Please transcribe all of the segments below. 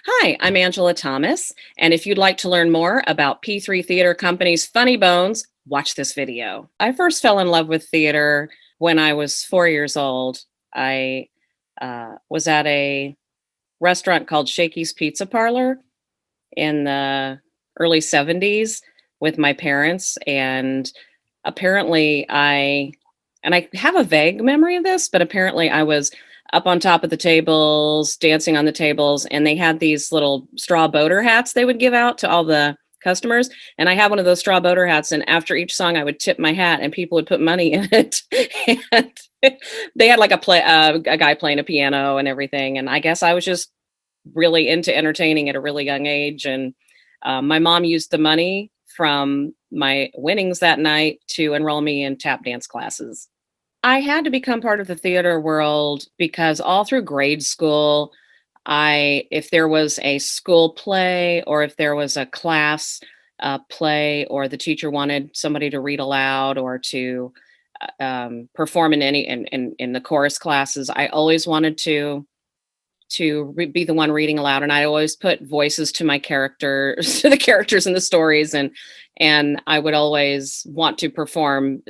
Hi, I'm Angela Thomas, and if you'd like to learn more about P3 Theater Company's Funny Bōnz, watch this video. I first fell in love with theater when I was 4 years old. I was at a restaurant called Shakey's Pizza Parlor in the early 70s with my parents, and apparently I have a vague memory of this, but apparently I was up on top of the tables, dancing on the tables, and they had these little straw boater hats they would give out to all the customers. And I had one of those straw boater hats, and after each song, I would tip my hat, and people would put money in it. And they had like a guy playing a piano and everything. And I guess I was just really into entertaining at a really young age. And my mom used the money from my winnings that night to enroll me in tap dance classes. I had to become part of the theater world because all through grade school, if there was a school play or if there was a class play or the teacher wanted somebody to read aloud or to perform in the chorus classes, I always wanted to be the one reading aloud, and I always put voices to my characters, to the characters in the stories, and I would always want to perform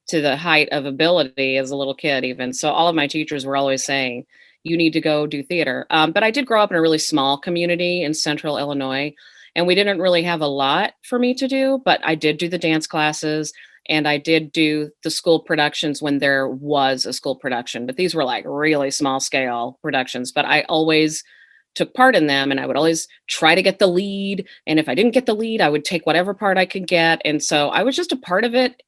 to the height of ability as a little kid even. So all of my teachers were always saying, you need to go do theater. But I did grow up in a really small community in central Illinois, and we didn't really have a lot for me to do, but I did do the dance classes and I did do the school productions when there was a school production, but these were like really small scale productions, but I always took part in them and I would always try to get the lead. And if I didn't get the lead, I would take whatever part I could get. And so I was just a part of it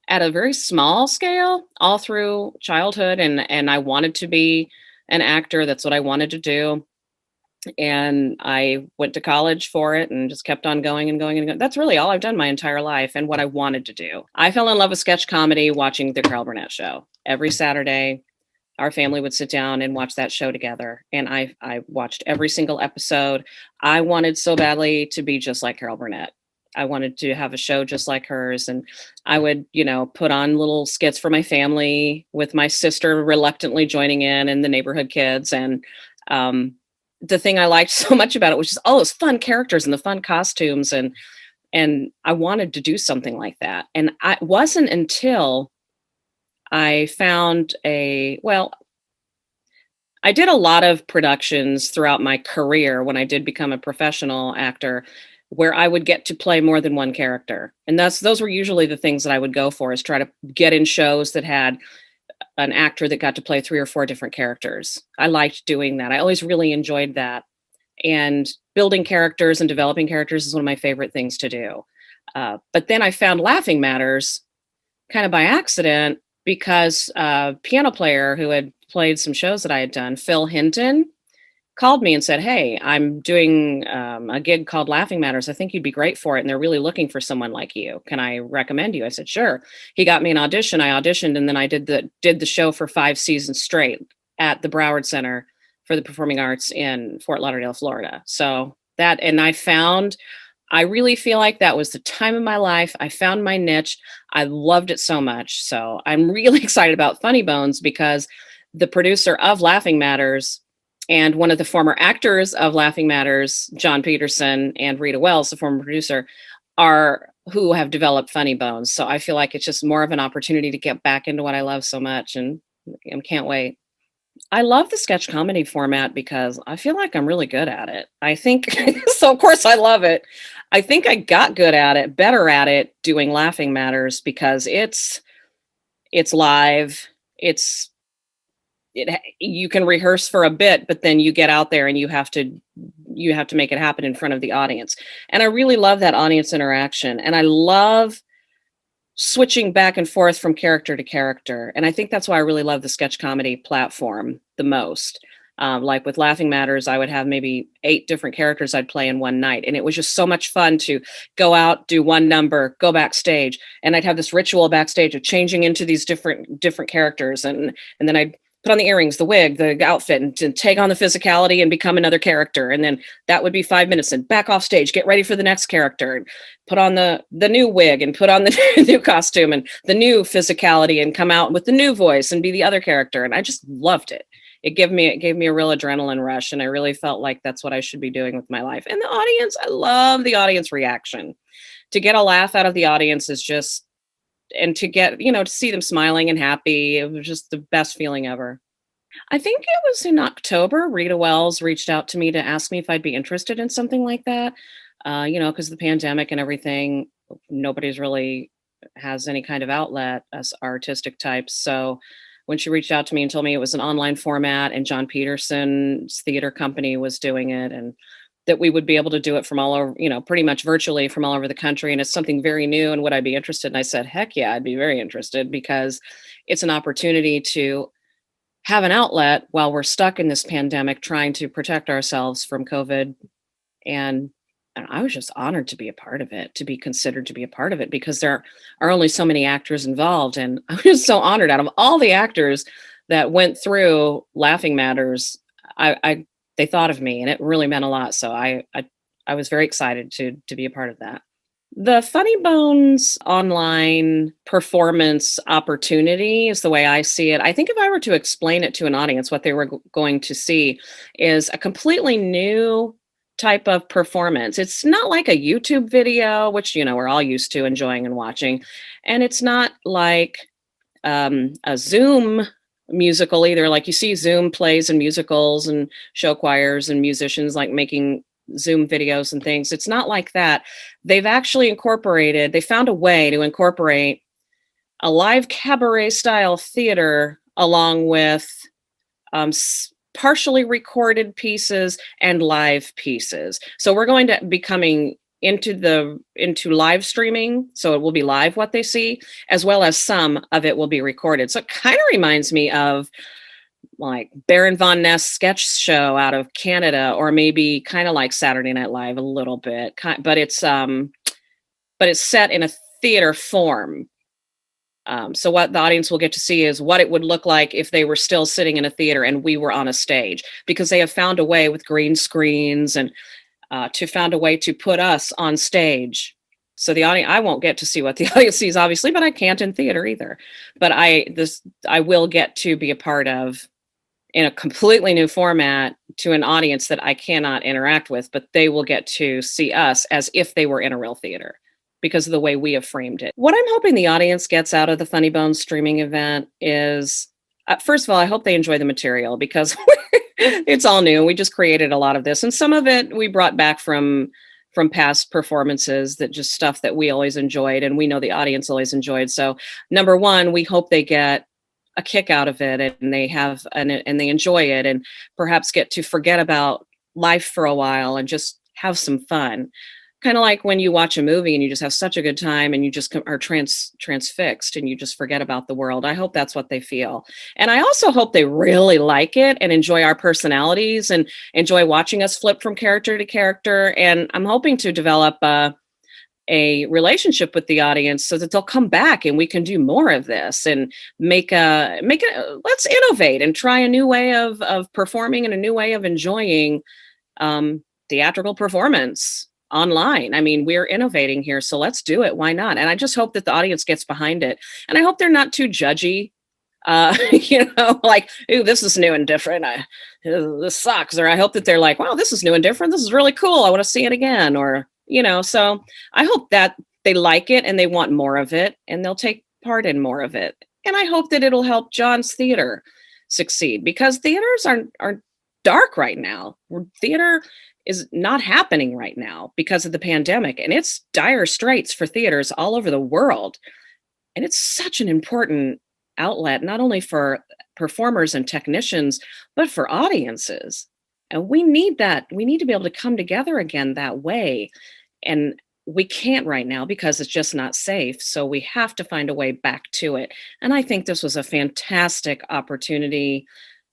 at a very small scale all through childhood. And I wanted to be an actor. That's what I wanted to do. And I went to college for it and just kept on going and going and going. That's really all I've done my entire life and what I wanted to do. I fell in love with sketch comedy watching the Carol Burnett show. Every Saturday, our family would sit down and watch that show together. And I watched every single episode. I wanted so badly to be just like Carol Burnett. I wanted to have a show just like hers. And I would, put on little skits for my family with my sister reluctantly joining in and the neighborhood kids. And the thing I liked so much about it was just all those fun characters and the fun costumes. And I wanted to do something like that. And it wasn't until I found I did a lot of productions throughout my career when I did become a professional actor where I would get to play more than one character. And those were usually the things that I would go for, is try to get in shows that had an actor that got to play 3 or 4 different characters. I liked doing that. I always really enjoyed that. And building characters and developing characters is one of my favorite things to do. But then I found Laffing Matterz kind of by accident because a piano player who had played some shows that I had done, Phil Hinton, called me and said, hey, I'm doing a gig called Laffing Matterz. I think you'd be great for it. And they're really looking for someone like you. Can I recommend you? I said, sure. He got me an audition. I auditioned, and then I did the show for 5 seasons straight at the Broward Center for the Performing Arts in Fort Lauderdale, Florida. So I really feel like that was the time of my life. I found my niche. I loved it so much. So I'm really excited about Funny Bōnz because the producer of Laffing Matterz and one of the former actors of Laffing Matterz, John Peterson, and Rita Wells, the former producer, are who have developed Funny Bōnz. So I feel like it's just more of an opportunity to get back into what I love so much, and can't wait. I love the sketch comedy format because I feel like I'm really good at it. I think, so of course I love it. I think I got better at it doing Laffing Matterz because it's live. You can rehearse for a bit, but then you get out there and you have to make it happen in front of the audience. And I really love that audience interaction. And I love switching back and forth from character to character. And I think that's why I really love the sketch comedy platform the most. Like with Laffing Matterz, I would have maybe 8 different characters I'd play in one night. And it was just so much fun to go out, do one number, go backstage. And I'd have this ritual backstage of changing into these different characters. And then I'd put on the earrings, the wig, the outfit, and take on the physicality and become another character. And then that would be 5 minutes and back off stage, get ready for the next character, and put on the new wig and put on the new costume and the new physicality and come out with the new voice and be the other character. And I just loved it. it gave me a real adrenaline rush, and I really felt like that's what I should be doing with my life. And the audience, I love the audience reaction. To get a laugh out of the audience is just, and to get, to see them smiling and happy, it was just the best feeling ever. I think it was in October. Rita Wells reached out to me to ask me if I'd be interested in something like that. Because of the pandemic and everything, nobody's really has any kind of outlet as artistic types. So when she reached out to me and told me it was an online format and John Peterson's theater company was doing it, and that we would be able to do it from all over, pretty much virtually from all over the country. And it's something very new. And would I be interested? And I said, heck yeah, I'd be very interested, because it's an opportunity to have an outlet while we're stuck in this pandemic trying to protect ourselves from COVID. And I was just honored to be a part of it, to be considered to be a part of it, because there are only so many actors involved. And I was so honored. Out of all the actors that went through Laffing Matterz, they thought of me, and it really meant a lot. So I was very excited to be a part of that. The Funny Bōnz online performance opportunity is the way I see it. I think if I were to explain it to an audience, what they were going to see is a completely new type of performance. It's not like a YouTube video, which, we're all used to enjoying and watching. And it's not like a Zoom musical either. Like you see Zoom plays and musicals and show choirs and musicians like making Zoom videos and things. It's not like that. They've actually they found a way to incorporate a live cabaret style theater along with partially recorded pieces and live pieces. So we're going to be coming into live streaming. So it will be live what they see, as well as some of it will be recorded. So it kind of reminds me of like Baron von Ness sketch show out of Canada, or maybe kind of like Saturday Night Live a little bit, but it's set in a theater form. So what the audience will get to see is what it would look like if they were still sitting in a theater and we were on a stage, because they have found a way with green screens and found a way to put us on stage. So the audience, I won't get to see what the audience sees, obviously, but I can't in theater either. But I will get to be a part of, in a completely new format, to an audience that I cannot interact with, but they will get to see us as if they were in a real theater, because of the way we have framed it. What I'm hoping the audience gets out of the Funny Bōnz streaming event is, first of all, I hope they enjoy the material, because it's all new. We just created a lot of this, and some of it we brought back from past performances, that just stuff that we always enjoyed and we know the audience always enjoyed. So number one, we hope they get a kick out of it, and they enjoy it, and perhaps get to forget about life for a while and just have some fun. Kind of like when you watch a movie and you just have such a good time and you just are transfixed and you just forget about the world. I hope that's what they feel. And I also hope they really like it and enjoy our personalities and enjoy watching us flip from character to character. And I'm hoping to develop a relationship with the audience so that they'll come back and we can do more of this and let's innovate and try a new way of performing and a new way of enjoying theatrical performance online. I mean, we're innovating here, so let's do it. Why not? And I just hope that the audience gets behind it. And I hope they're not too judgy, like, ooh, this is new and different. This sucks. Or I hope that they're like, wow, this is new and different. This is really cool. I want to see it again. Or, so I hope that they like it and they want more of it and they'll take part in more of it. And I hope that it'll help John's theater succeed, because theaters are dark right now. Theater is not happening right now because of the pandemic, and it's dire straits for theaters all over the world. And it's such an important outlet, not only for performers and technicians, but for audiences. And we need that. We need to be able to come together again that way. And we can't right now because it's just not safe. So we have to find a way back to it. And I think this was a fantastic opportunity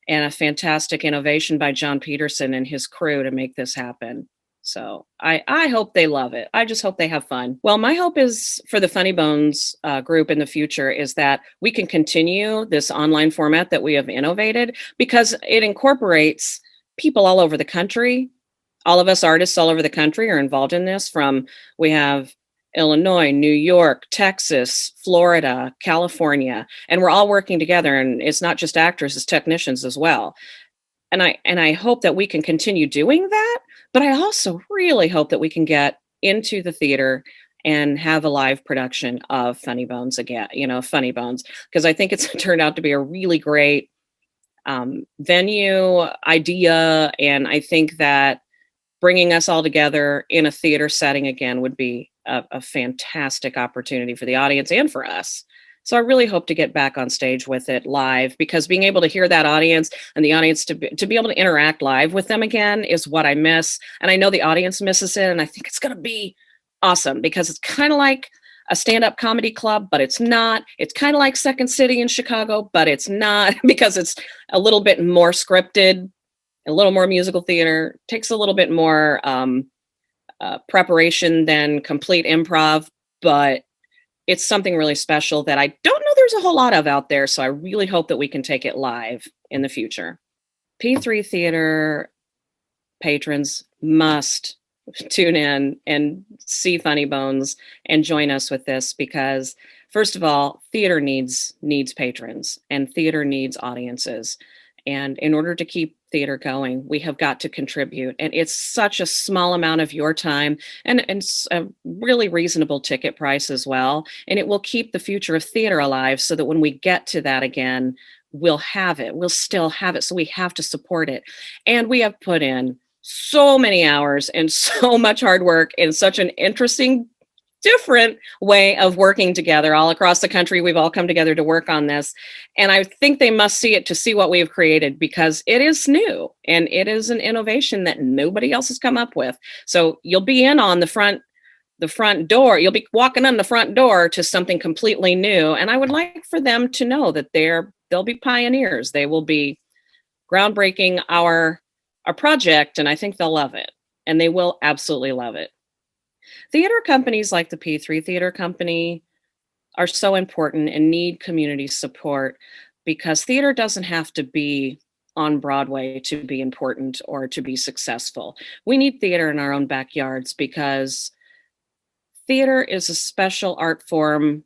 and a fantastic innovation by John Peterson and his crew to make this happen. So I hope they love it. I just hope they have fun. Well, my hope is for the Funny Bōnz group in the future is that we can continue this online format that we have innovated, because it incorporates people all over the country. All of us artists all over the country are involved in this. We have Illinois, New York, Texas, Florida, California, and we're all working together. And it's not just actors, it's technicians as well. I hope that we can continue doing that, but I also really hope that we can get into the theater and have a live production of Funny Bōnz again, Funny Bōnz, because I think it's turned out to be a really great venue idea. And I think that bringing us all together in a theater setting again would be a fantastic opportunity for the audience and for us. So I really hope to get back on stage with it live, because being able to hear that audience and the audience to be able to interact live with them again is what I miss. And I know the audience misses it. And I think it's going to be awesome, because it's kind of like a stand-up comedy club, but it's not. It's kind of like Second City in Chicago, but it's not, because it's a little bit more scripted, a little more musical theater, takes a little bit more preparation than complete improv, but it's something really special that I don't know there's a whole lot of out there. So I really hope that we can take it live in the future. P3 Theater patrons must tune in and see Funny Bōnz and join us with this, because first of all, theater needs patrons and theater needs audiences. And in order to keep theater going, we have got to contribute. And it's such a small amount of your time, and a really reasonable ticket price as well. And it will keep the future of theater alive, so that when we get to that again, we'll have it. We'll still have it. So we have to support it. And we have put in so many hours and so much hard work in such an interesting, different way of working together all across the country. We've all come together to work on this. And I think they must see it to see what we've created, because it is new and it is an innovation that nobody else has come up with. So you'll be in on the front door. You'll be walking in the front door to something completely new. And I would like for them to know that they'll be pioneers. They will be groundbreaking our project. And I think they'll love it. And they will absolutely love it. Theater companies like the P3 Theater Company are so important and need community support, because theater doesn't have to be on Broadway to be important or to be successful. We need theater in our own backyards, because theater is a special art form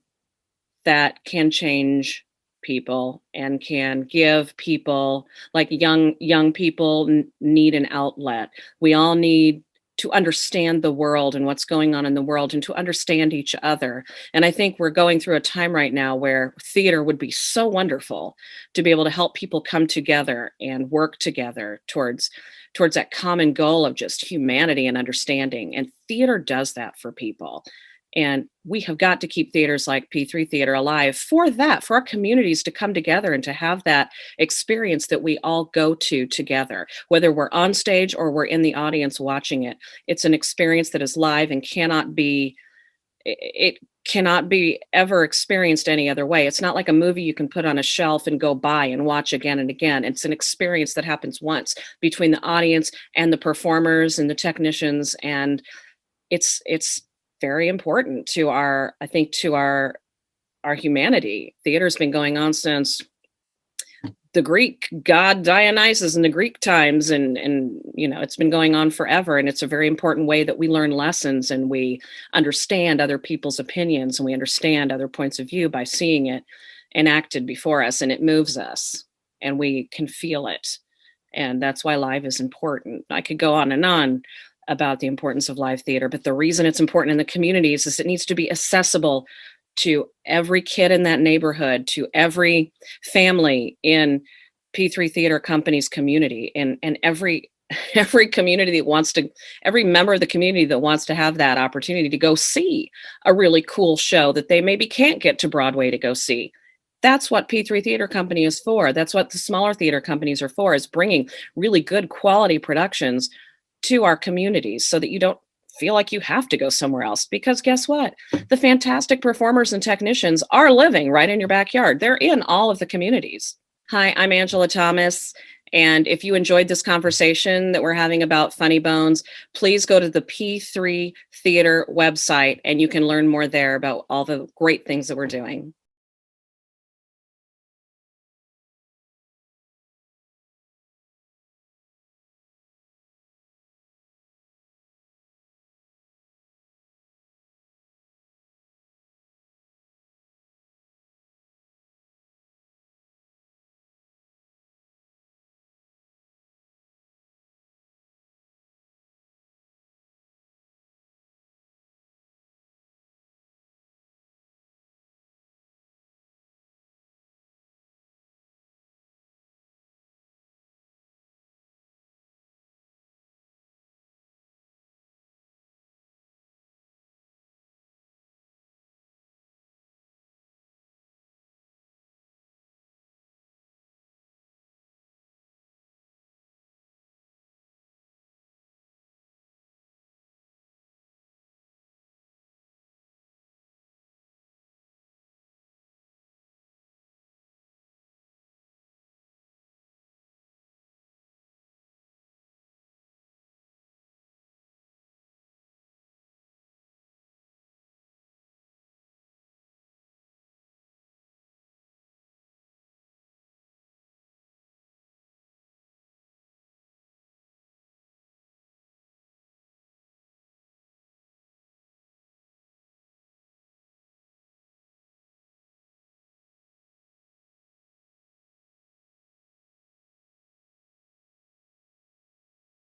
that can change people and can give people, like young people need an outlet. We all need to understand the world and what's going on in the world, and to understand each other. And I think we're going through a time right now where theater would be so wonderful to be able to help people come together and work together towards that common goal of just humanity and understanding. And theater does that for people. And we have got to keep theaters like P3 Theater alive for that, for our communities to come together and to have that experience that we all go to together, whether we're on stage or we're in the audience watching it. It's an experience that is live and cannot be ever experienced any other way. It's not like a movie you can put on a shelf and go by and watch again and again. It's an experience that happens once between the audience and the performers and the technicians. And it's very important to our humanity. Theater's been going on since the Greek god Dionysus in the Greek times, and it's been going on forever. And it's a very important way that we learn lessons and we understand other people's opinions and we understand other points of view by seeing it enacted before us, and it moves us and we can feel it. And that's why live is important. I could go on and on about the importance of live theater, but the reason it's important in the communities is it needs to be accessible to every kid in that neighborhood, to every family in P3 Theater Company's community, and every community that wants to, every member of the community that wants to have that opportunity to go see a really cool show that they maybe can't get to Broadway to go see. That's what P3 Theater Company is for. That's what the smaller theater companies are for, is bringing really good quality productions to our communities so that you don't feel like you have to go somewhere else. Because guess what? The fantastic performers and technicians are living right in your backyard. They're in all of the communities. Hi, I'm Angela Thomas. And if you enjoyed this conversation that we're having about Funny Bōnz, please go to the P3 Theater website and you can learn more there about all the great things that we're doing.